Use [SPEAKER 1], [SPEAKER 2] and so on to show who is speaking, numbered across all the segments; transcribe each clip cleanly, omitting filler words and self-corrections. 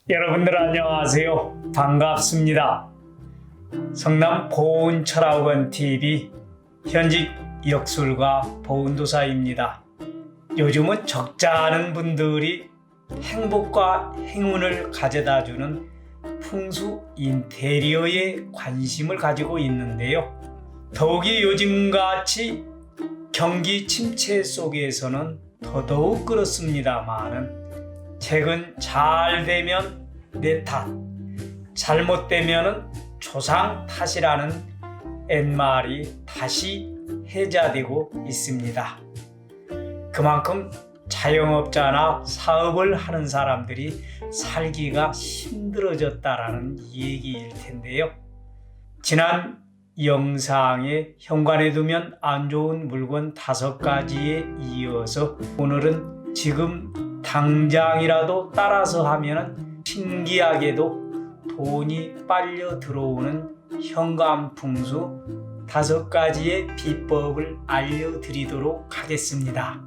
[SPEAKER 1] 여러분들 안녕하세요. 반갑습니다. 성남 보훈철학원TV 현직 역술가 보훈도사입니다. 요즘은 적지 않은 분들이 행복과 행운을 가져다주는 풍수 인테리어에 관심을 가지고 있는데요. 더욱이 요즘같이 경기 침체 속에서는 더더욱 그렇습니다만은 최근 잘 되면 내 탓, 잘못되면 조상 탓이라는 옛말이 다시 해자되고 있습니다. 그만큼 자영업자나 사업을 하는 사람들이 살기가 힘들어졌다라는 얘기일 텐데요. 지난 영상에 현관에 두면 안 좋은 물건 5가지에 이어서 오늘은 지금 당장이라도 따라서 하면 신기하게도 돈이 빨려 들어오는 현관풍수 5가지의 비법을 알려드리도록 하겠습니다.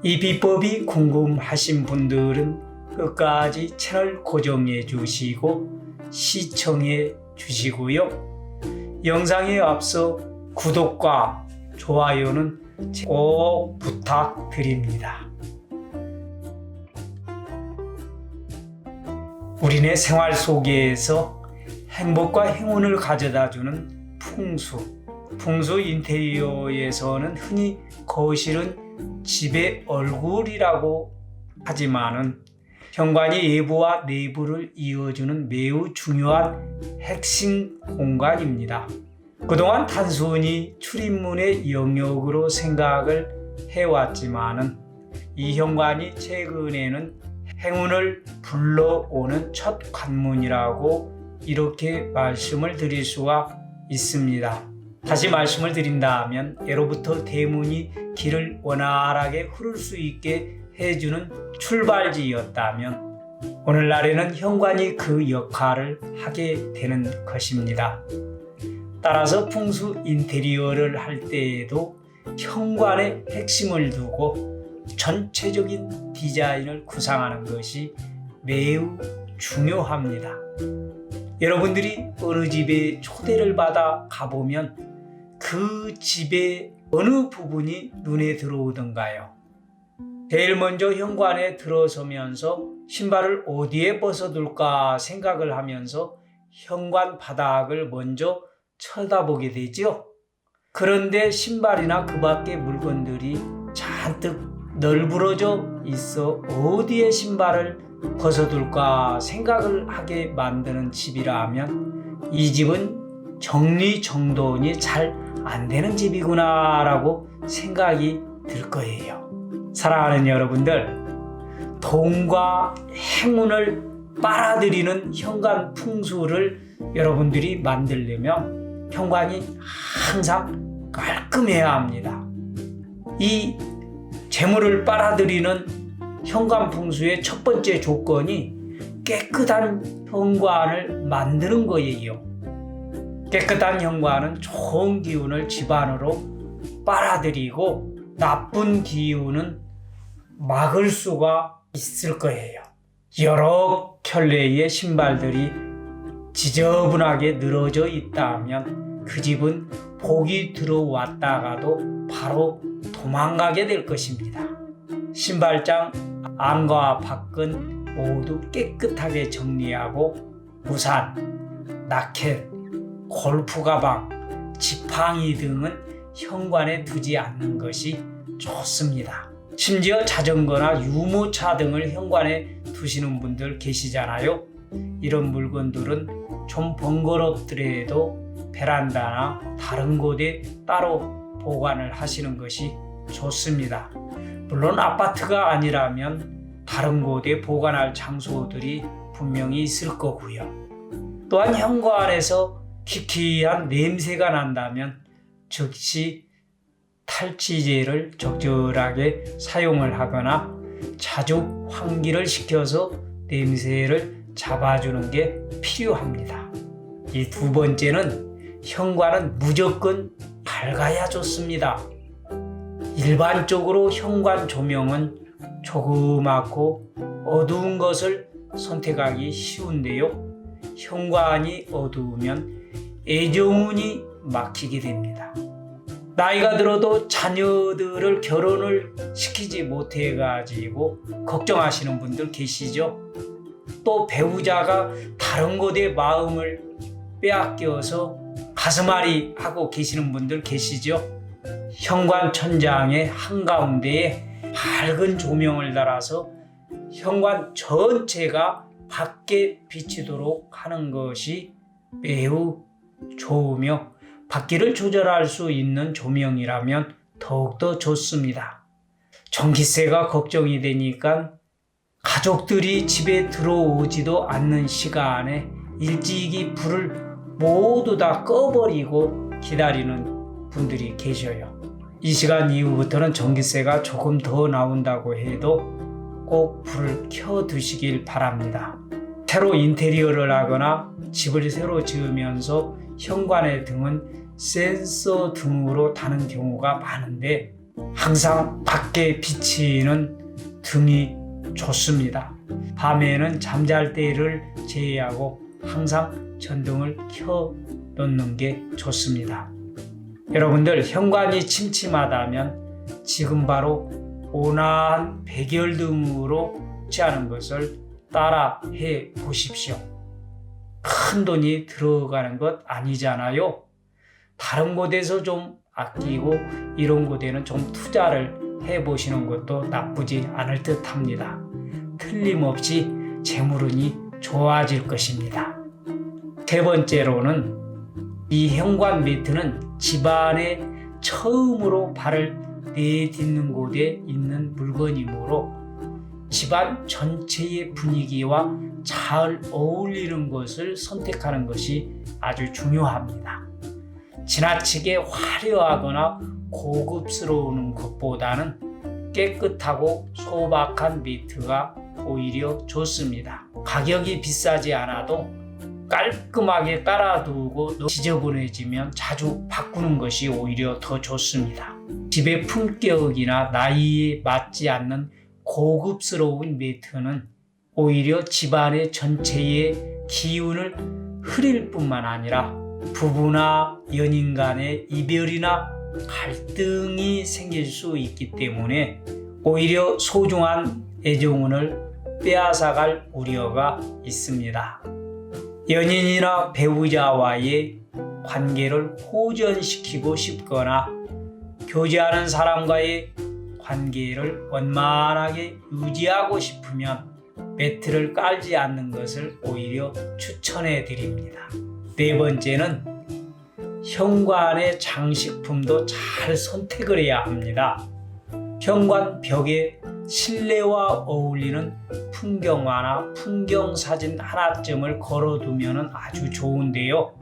[SPEAKER 1] 이 비법이 궁금하신 분들은 끝까지 채널 고정해 주시고 시청해 주시고요. 영상에 앞서 구독과 좋아요는 꼭 부탁드립니다. 우리네 생활 속에서 행복과 행운을 가져다주는 풍수 인테리어에서는 흔히 거실은 집의 얼굴이라고 하지만은 현관이 외부와 내부를 이어주는 매우 중요한 핵심 공간입니다. 그동안 단순히 출입문의 영역으로 생각을 해왔지만은 이 현관이 최근에는 행운을 불러오는 첫 관문이라고 이렇게 말씀을 드릴 수가 있습니다. 다시 말씀을 드린다면 예로부터 대문이 길을 원활하게 흐를 수 있게 해주는 출발지였다면 오늘날에는 현관이 그 역할을 하게 되는 것입니다. 따라서 풍수 인테리어를 할 때에도 현관에 핵심을 두고 전체적인 디자인을 구상하는 것이 매우 중요합니다. 여러분들이 어느 집에 초대를 받아 가보면 그 집의 어느 부분이 눈에 들어오던가요? 제일 먼저 현관에 들어서면서 신발을 어디에 벗어둘까 생각을 하면서 현관 바닥을 먼저 쳐다보게 되죠. 그런데 신발이나 그 밖의 물건들이 잔뜩 널브러져 있어 어디에 신발을 벗어둘까 생각을 하게 만드는 집이라면 이 집은 정리정돈이 잘 안 되는 집이구나 라고 생각이 들 거예요. 사랑하는 여러분들, 돈과 행운을 빨아들이는 현관 풍수를 여러분들이 만들려면 현관이 항상 깔끔해야 합니다. 이 재물을 빨아들이는 현관 풍수의 첫 번째 조건이 깨끗한 현관을 만드는 거예요. 깨끗한 현관은 좋은 기운을 집 안으로 빨아들이고 나쁜 기운은 막을 수가 있을 거예요. 여러 켤레의 신발들이 지저분하게 늘어져 있다면 그 집은 복이 들어왔다가도 바로 도망가게 될 것입니다. 신발장 안과 밖은 모두 깨끗하게 정리하고 우산, 라켓, 골프 가방, 지팡이 등은 현관에 두지 않는 것이 좋습니다. 심지어 자전거나 유모차 등을 현관에 두시는 분들 계시잖아요. 이런 물건들은 좀 번거롭더라도 베란다나 다른 곳에 따로 보관을 하시는 것이 좋습니다. 물론 아파트가 아니라면 다른 곳에 보관할 장소들이 분명히 있을 거고요. 또한 현관에서 기괴한 냄새가 난다면 즉시 탈취제를 적절하게 사용을 하거나 자주 환기를 시켜서 냄새를 잡아주는 게 필요합니다. 이 두 번째는 현관은 무조건 밝아야 좋습니다. 일반적으로 현관 조명은 조그맣고 어두운 것을 선택하기 쉬운데요. 현관이 어두우면 애정운이 막히게 됩니다. 나이가 들어도 자녀들을 결혼을 시키지 못해가지고 걱정하시는 분들 계시죠? 또 배우자가 다른 곳에 마음을 빼앗겨서 가슴앓이 하고 계시는 분들 계시죠? 현관 천장의 한가운데에 밝은 조명을 달아서 현관 전체가 밖에 비치도록 하는 것이 매우 좋으며 밝기를 조절할 수 있는 조명이라면 더욱더 좋습니다. 전기세가 걱정이 되니까 가족들이 집에 들어오지도 않는 시간에 일찍이 불을 모두 다 꺼버리고 기다리는 분들이 계셔요. 이 시간 이후부터는 전기세가 조금 더 나온다고 해도 꼭 불을 켜 두시길 바랍니다. 새로 인테리어를 하거나 집을 새로 지으면서 현관의 등은 센서 등으로 다는 경우가 많은데 항상 밖에 비치는 등이 좋습니다. 밤에는 잠잘 때를 제외하고 항상 전등을 켜 놓는 게 좋습니다. 여러분들 현관이 침침하다면 지금 바로 온화한 백열등으로 칠하는 것을 따라 해 보십시오. 큰 돈이 들어가는 것 아니잖아요. 다른 곳에서 좀 아끼고 이런 곳에는 좀 투자를 해 보시는 것도 나쁘지 않을 듯 합니다. 틀림없이 재물운이 좋아질 것입니다. 세 번째로는 이 현관 매트는 집안에 처음으로 발을 내딛는 곳에 있는 물건이므로 집안 전체의 분위기와 잘 어울리는 것을 선택하는 것이 아주 중요합니다. 지나치게 화려하거나 고급스러운 것보다는 깨끗하고 소박한 매트가 오히려 좋습니다. 가격이 비싸지 않아도 깔끔하게 깔아두고 지저분해지면 자주 바꾸는 것이 오히려 더 좋습니다. 집의 품격이나 나이에 맞지 않는 고급스러운 매트는 오히려 집안의 전체의 기운을 흐릴 뿐만 아니라 부부나 연인 간의 이별이나 갈등이 생길 수 있기 때문에 오히려 소중한 애정운을 빼앗아갈 우려가 있습니다. 연인이나 배우자와의 관계를 호전시키고 싶거나 교제하는 사람과의 관계를 원만하게 유지하고 싶으면 매트를 깔지 않는 것을 오히려 추천해 드립니다. 네 번째는 현관의 장식품도 잘 선택을 해야 합니다. 현관 벽에 실내와 어울리는 풍경화나 풍경사진 하나쯤을 걸어두면 아주 좋은데요.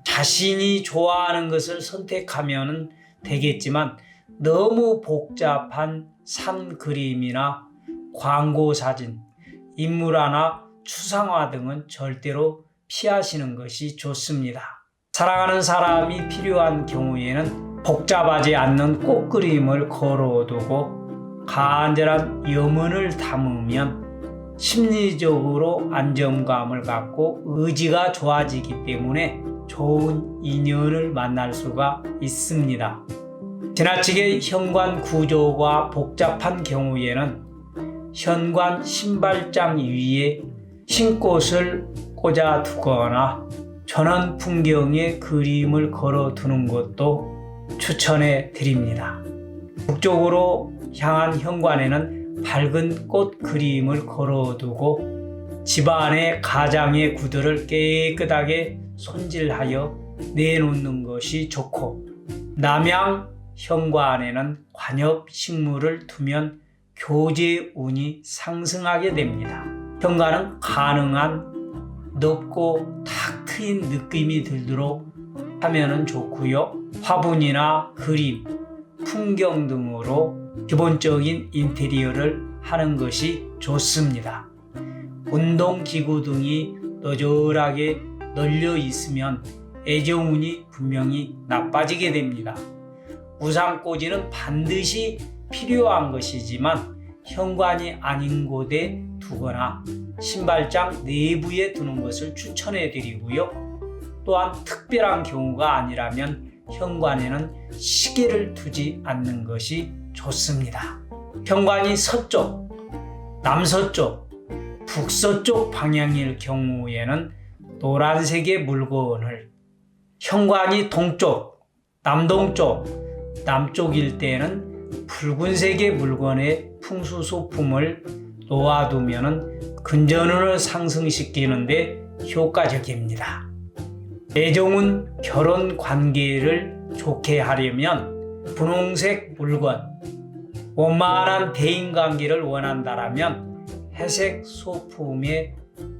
[SPEAKER 1] 자신이 좋아하는 것을 선택하면 되겠지만 너무 복잡한 산 그림이나 광고 사진, 인물화나 추상화 등은 절대로 피하시는 것이 좋습니다. 사랑하는 사람이 필요한 경우에는 복잡하지 않는 꽃그림을 걸어두고 간절한 염원을 담으면 심리적으로 안정감을 갖고 의지가 좋아지기 때문에 좋은 인연을 만날 수가 있습니다. 지나치게 현관 구조가 복잡한 경우에는 현관 신발장 위에 흰꽃을 꽂아 두거나 전원 풍경에 그림을 걸어 두는 것도 추천해 드립니다. 북쪽으로 향한 현관에는 밝은 꽃 그림을 걸어 두고 집안의 가장의 구들을 깨끗하게 손질하여 내놓는 것이 좋고, 남양 현관에는 관엽 식물을 두면 교제운이 상승하게 됩니다. 현관은 가능한 넓고 탁 트인 느낌이 들도록 하면 좋고요. 화분이나 그림, 풍경 등으로 기본적인 인테리어를 하는 것이 좋습니다. 운동기구 등이 너절하게 널려 있으면 애정운이 분명히 나빠지게 됩니다. 우산꽂이는 반드시 필요한 것이지만 현관이 아닌 곳에 두거나 신발장 내부에 두는 것을 추천해 드리고요. 또한 특별한 경우가 아니라면 현관에는 시계를 두지 않는 것이 좋습니다. 현관이 서쪽, 남서쪽, 북서쪽 방향일 경우에는 노란색의 물건을, 현관이 동쪽, 남동쪽, 남쪽일 때는 붉은색의 물건에 풍수소품을 놓아두면 금전운을 상승시키는데 효과적입니다. 애정운 결혼 관계를 좋게 하려면 분홍색 물건, 원만한 대인관계를 원한다라면 회색 소품의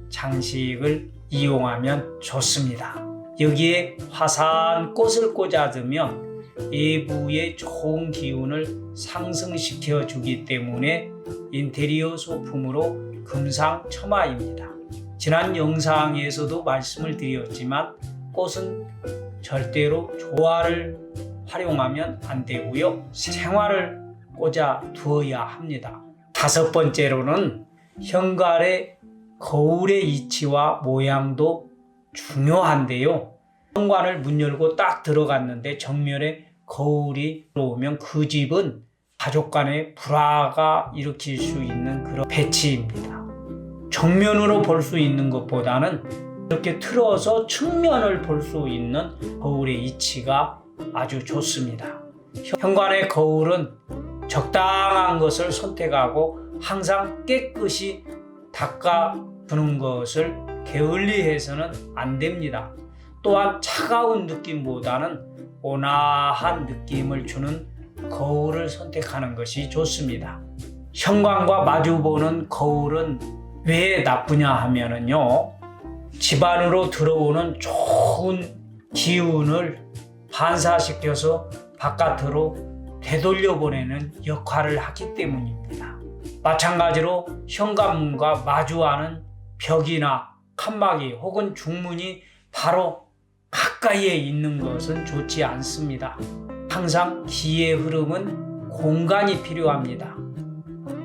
[SPEAKER 1] 장식을 이용하면 좋습니다. 여기에 화사한 꽃을 꽂아두면 외부의 좋은 기운을 상승시켜 주기 때문에 인테리어 소품으로 금상첨화입니다. 지난 영상에서도 말씀을 드렸지만 꽃은 절대로 조화를 활용하면 안 되고요. 생화를 꽂아 두어야 합니다. 5번째로는 현관의 거울의 위치와 모양도 중요한데요. 현관을 문 열고 딱 들어갔는데 정면에 거울이 들어오면 그 집은 가족 간의 불화가 일으킬 수 있는 그런 배치입니다. 정면으로 볼 수 있는 것보다는 이렇게 틀어서 측면을 볼 수 있는 거울의 위치가 아주 좋습니다. 현관의 거울은 적당한 것을 선택하고 항상 깨끗이 닦아주는 것을 게을리해서는 안 됩니다. 또한 차가운 느낌보다는 온화한 느낌을 주는 거울을 선택하는 것이 좋습니다. 현관과 마주보는 거울은 왜 나쁘냐 하면은요, 집안으로 들어오는 좋은 기운을 반사시켜서 바깥으로 되돌려 보내는 역할을 하기 때문입니다. 마찬가지로 현관문과 마주하는 벽이나 칸막이 혹은 중문이 바로 가까이에 있는 것은 좋지 않습니다. 항상 기의 흐름은 공간이 필요합니다.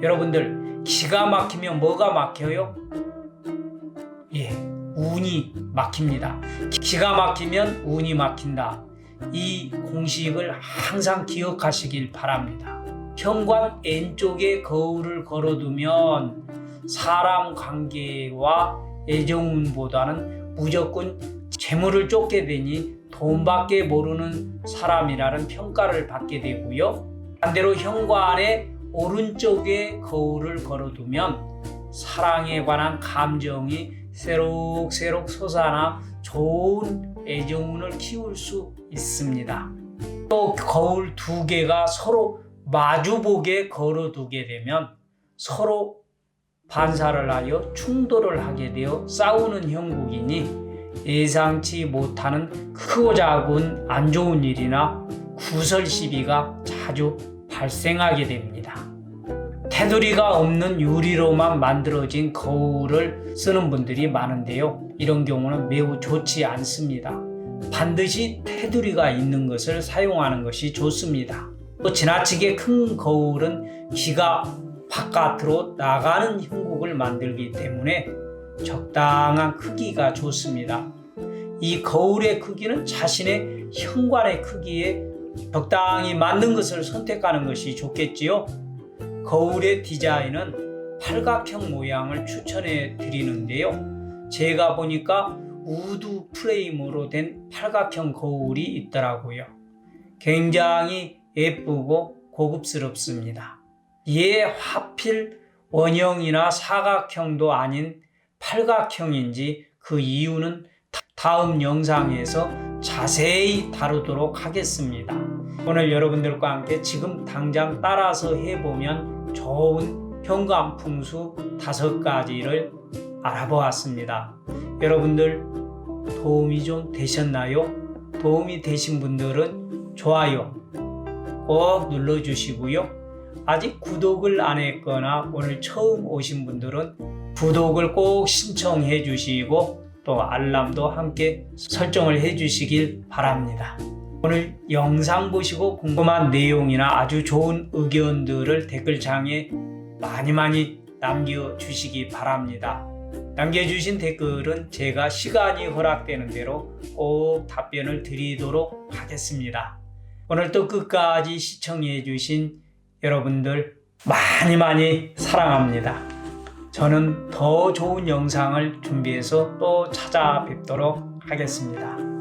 [SPEAKER 1] 여러분들, 기가 막히면 뭐가 막혀요? 운이 막힙니다. 기가 막히면 운이 막힌다. 이 공식을 항상 기억하시길 바랍니다. 현관 N쪽에 거울을 걸어두면 사람 관계와 애정운보다는 무조건 재물을 쫓게 되니 돈밖에 모르는 사람이라는 평가를 받게 되고요. 반대로 현관의 오른쪽에 거울을 걸어두면 사랑에 관한 감정이 새록새록 솟아나 좋은 애정운을 키울 수 있습니다. 또 거울 2개가 서로 마주보게 걸어두게 되면 서로 반사를 하여 충돌을 하게 되어 싸우는 형국이니 예상치 못하는 크고 작은 안 좋은 일이나 구설 시비가 자주 발생하게 됩니다. 테두리가 없는 유리로만 만들어진 거울을 쓰는 분들이 많은데요. 이런 경우는 매우 좋지 않습니다. 반드시 테두리가 있는 것을 사용하는 것이 좋습니다. 또 지나치게 큰 거울은 기가 바깥으로 나가는 형국을 만들기 때문에 적당한 크기가 좋습니다. 이 거울의 크기는 자신의 현관의 크기에 적당히 맞는 것을 선택하는 것이 좋겠지요. 거울의 디자인은 팔각형 모양을 추천해 드리는데요. 제가 보니까 우드 프레임으로 된 팔각형 거울이 있더라고요. 굉장히 예쁘고 고급스럽습니다. 이에 하필 원형이나 사각형도 아닌 팔각형인지 그 이유는 다음 영상에서 자세히 다루도록 하겠습니다. 오늘 여러분들과 함께 지금 당장 따라서 해보면 좋은 현관 풍수 5가지를 알아보았습니다. 여러분들 도움이 좀 되셨나요? 도움이 되신 분들은 좋아요 꼭 눌러주시고요. 아직 구독을 안 했거나 오늘 처음 오신 분들은 구독을 꼭 신청해 주시고 또 알람도 함께 설정을 해 주시길 바랍니다. 오늘 영상 보시고 궁금한 내용이나 아주 좋은 의견들을 댓글창에 많이 남겨주시기 바랍니다. 남겨주신 댓글은 제가 시간이 허락되는 대로 꼭 답변을 드리도록 하겠습니다. 오늘도 끝까지 시청해주신 여러분들 많이 사랑합니다. 저는 더 좋은 영상을 준비해서 또 찾아뵙도록 하겠습니다.